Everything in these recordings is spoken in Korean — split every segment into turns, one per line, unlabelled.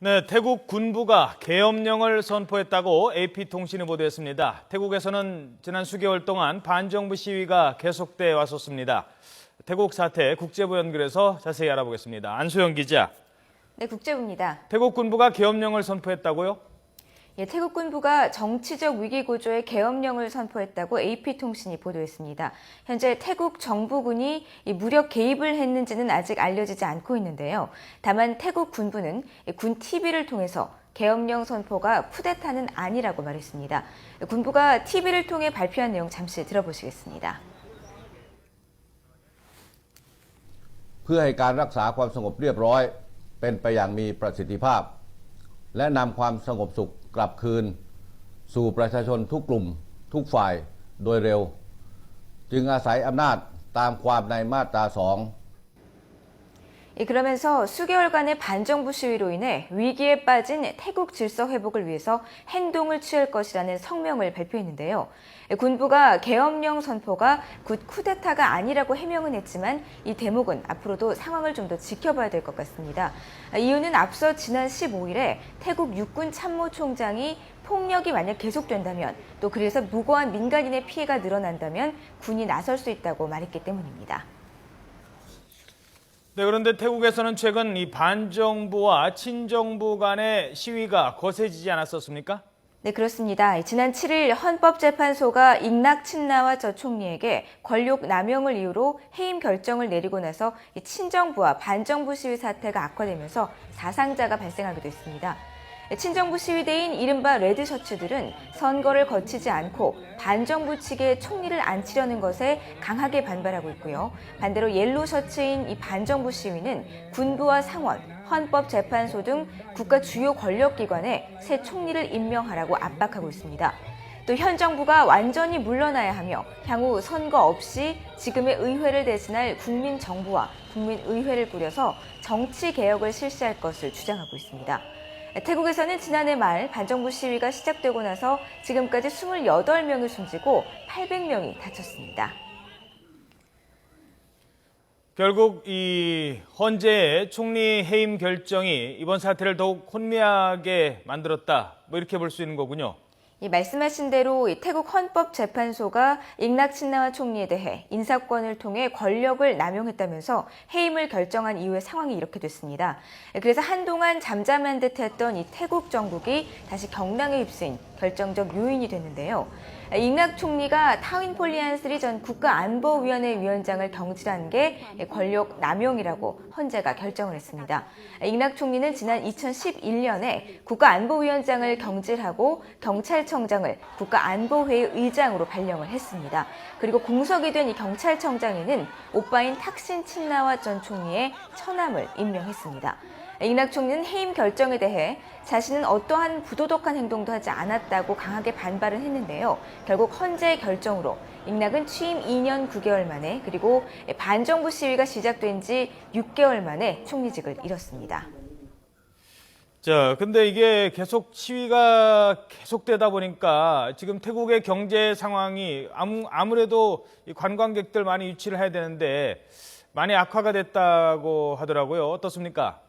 네, 태국 군부가 계엄령을 선포했다고 AP통신이 보도했습니다. 태국에서는 지난 수개월 동안 반정부 시위가 계속돼 왔었습니다. 태국 사태 국제부 연결해서 자세히 알아보겠습니다. 안소영 기자.
네, 국제부입니다.
태국 군부가 계엄령을 선포했다고요?
예, 태국 군부가 정치적 위기 구조의 계엄령을 선포했다고 AP통신이 보도했습니다. 현재 태국 정부군이 무력 개입을 했는지는 아직 알려지지 않고 있는데요. 다만 태국 군부는 군 TV를 통해서 계엄령 선포가 쿠데타는 아니라고 말했습니다. 군부가 TV를 통해 발표한 내용 잠시 들어보시겠습니다.
เพื่อให้การรักษาความสงบเรียบร้อยเป็นไปอย่างมีประสิทธิภาพและนำความสงบสุขกลับคืนสู่ประชาชนทุกกลุ่มทุกฝ่ายโดยเร็วจึงอาศัยอำนาจตามความในมาตรา 2
그러면서 수개월간의 반정부 시위로 인해 위기에 빠진 태국 질서 회복을 위해서 행동을 취할 것이라는 성명을 발표했는데요. 군부가 계엄령 선포가 곧 쿠데타가 아니라고 해명은 했지만 이 대목은 앞으로도 상황을 좀 더 지켜봐야 될 것 같습니다. 이유는 앞서 지난 15일에 태국 육군 참모총장이 폭력이 만약 계속된다면 또 그래서 무고한 민간인의 피해가 늘어난다면 군이 나설 수 있다고 말했기 때문입니다.
네, 그런데 태국에서는 최근 이 반정부와 친정부 간의 시위가 거세지지 않았었습니까?
네, 그렇습니다. 지난 7일 헌법재판소가 잉낙 친나와 저 총리에게 권력 남용을 이유로 해임 결정을 내리고 나서 친정부와 반정부 시위 사태가 악화되면서 사상자가 발생하기도 했습니다. 친정부 시위대인 이른바 레드셔츠들은 선거를 거치지 않고 반정부 측의 총리를 앉히려는 것에 강하게 반발하고 있고요. 반대로 옐로 셔츠인 이 반정부 시위는 군부와 상원, 헌법재판소 등 국가 주요 권력기관에 새 총리를 임명하라고 압박하고 있습니다. 또 현 정부가 완전히 물러나야 하며 향후 선거 없이 지금의 의회를 대신할 국민정부와 국민의회를 꾸려서 정치개혁을 실시할 것을 주장하고 있습니다. 태국에서는 지난해 말 반정부 시위가 시작되고 나서 지금까지 28명이 숨지고 800명이 다쳤습니다.
결국 이 헌재의 총리 해임 결정이 이번 사태를 더욱 혼미하게 만들었다. 이렇게 볼 수 있는 거군요.
말씀하신 대로 태국 헌법재판소가 잉낙 친나와 총리에 대해 인사권을 통해 권력을 남용했다면서 해임을 결정한 이후의 상황이 이렇게 됐습니다. 그래서 한동안 잠잠한 듯했던 이 태국 정국이 다시 경랑에 휩쓰인 결정적 요인이 됐는데요. 잉낙 총리가 타윈폴리안스리 전 국가안보위원회 위원장을 경질한 게 권력 남용이라고 헌재가 결정을 했습니다. 잉낙 총리는 지난 2011년에 국가안보위원장을 경질하고 경찰청장을 국가안보회의 의장으로 발령을 했습니다. 그리고 공석이 된 이 경찰청장에는 오빠인 탁신 친나와 전 총리의 처남을 임명했습니다. 잉낙 총리는 해임 결정에 대해 자신은 어떠한 부도덕한 행동도 하지 않았다고 강하게 반발을 했는데요. 결국 헌재의 결정으로 잉낙은 취임 2년 9개월 만에 그리고 반정부 시위가 시작된 지 6개월 만에 총리직을 잃었습니다.
자, 근데 이게 계속 시위가 계속되다 보니까 지금 태국의 경제 상황이 아무래도 이 관광객들 많이 유치를 해야 되는데 많이 악화가 됐다고 하더라고요. 어떻습니까?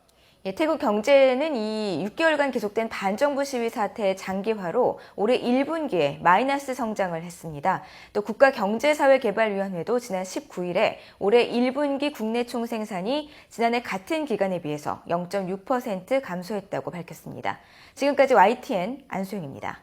태국 경제는 이 6개월간 계속된 반정부 시위 사태의 장기화로 올해 1분기에 마이너스 성장을 했습니다. 또 국가경제사회개발위원회도 지난 19일에 올해 1분기 국내 총생산이 지난해 같은 기간에 비해서 0.6% 감소했다고 밝혔습니다. 지금까지 YTN 안소영입니다.